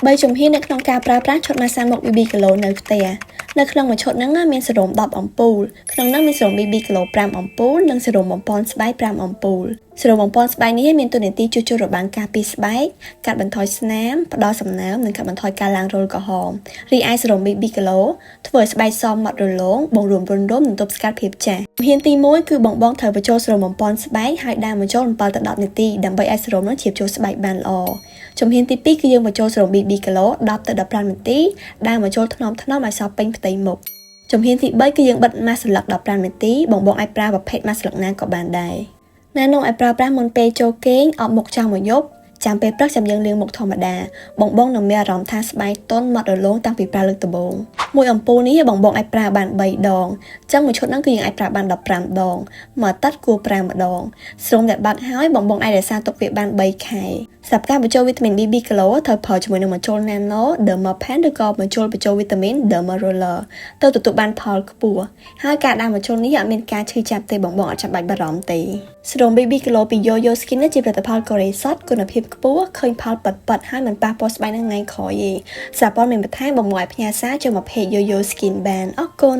3 ជំហាននៅក្នុងការប្រើប្រាស់ឈុតម៉ាស្សាមុខ BB គីឡូនៅផ្ទះនៅក្នុងមួយឈុតហ្នឹងមានសេរ៉ូម10អំពូលក្នុងនោះមានសេរ៉ូម BB គីឡូ5អំពូលនិងសេរ៉ូមបំប៉នស្បែក5អំពូលសេរ៉ូមបំប៉នស្បែកនេះមានតួនាទីជួសជុលរបាំងការពារស្បែកកាត់បន្ថយស្នាមផ្ដល់សំណើមនិងកាត់បន្ថយការឡើងរោលក្រហមរីឯសេរ៉ូម BB គីឡូធ្វើឲ្យស្បែកសមម៉ត់រលោងបង្រួមរុនរំនិងទប់ស្កាត់ភាពចាស់ជំហានទី1គឺបងត្រូវបញ្ចូលសេរ៉ូមបំប៉នស្បែកហើយដាំបញ្ចូល7ទៅ10នាទីដើម្បីឲ្យសេរ៉ូមនោះជ្រាបចូលស្បែកបានល្អជំហានទី2គឺយើងបញ្ចូលសេរ៉ូម BB គីឡូ10ទៅ15នាទីដាំបញ្ចូលថ្នមៗឲ្យសព្វពេញផ្ទៃមុខជំហានទី3គឺយើងបិទម៉ាស់ស្លឹក15នាទីបងអាចប្រើប្រភេទម៉ាស់ស្លឹកណាក៏បានដែរណែនាំឲ្យប្រើប្រាស់មុនពេលចូលគេងអបមុខចាំមួយយប់ចាំពេលព្រឹកចាំយើងលាងមុខធម្មតាបងនឹងមានអារម្មណ៍ថាស្បែកទន់ម៉ត់រលោងតាំងពីប្រើលើកដំបូងមួយអំពូលនេះបងអាចប្រើបាន3ដងអញ្ចឹងមួយឈុតហ្នឹងគឺយើងអាចប្រើបាន15ដងមួយអាទិត្យគួរប្រើម្ដងស្រោមដែលបាត់ហើយបងអាចរក្សាទុកវាបាន3ខែសម្រាប់ការបញ្ចូលវីតាមីន BB គីឡូត្រូវប្រើជាមួយនឹងបញ្ចូល Nano Dermapen ឬក៏បញ្ចូលវីតាមីន Derma Roller ទៅទទួលបានផលខ្ពស់ហើយការដាំបញ្ចូលនេះអត់មានការឈឺចាប់ទេបងអត់ចាំបាច់បារម្ភទេសេរ៉ូម BB គីឡូពី Yo-Yo Skin នេះជាផលិតផលកូរ៉េសុទ្ធគុណភាពខ្ពស់ឃើញផលពិតៗហើយមិនប៉ះពាល់ស្បែកនៅថ្ងៃក្រោយទេសារព័ត៌មានបន្ថែមបងអាចផ្ញើសារចូលមក Page Yo-Yo Skin បានអរគុណ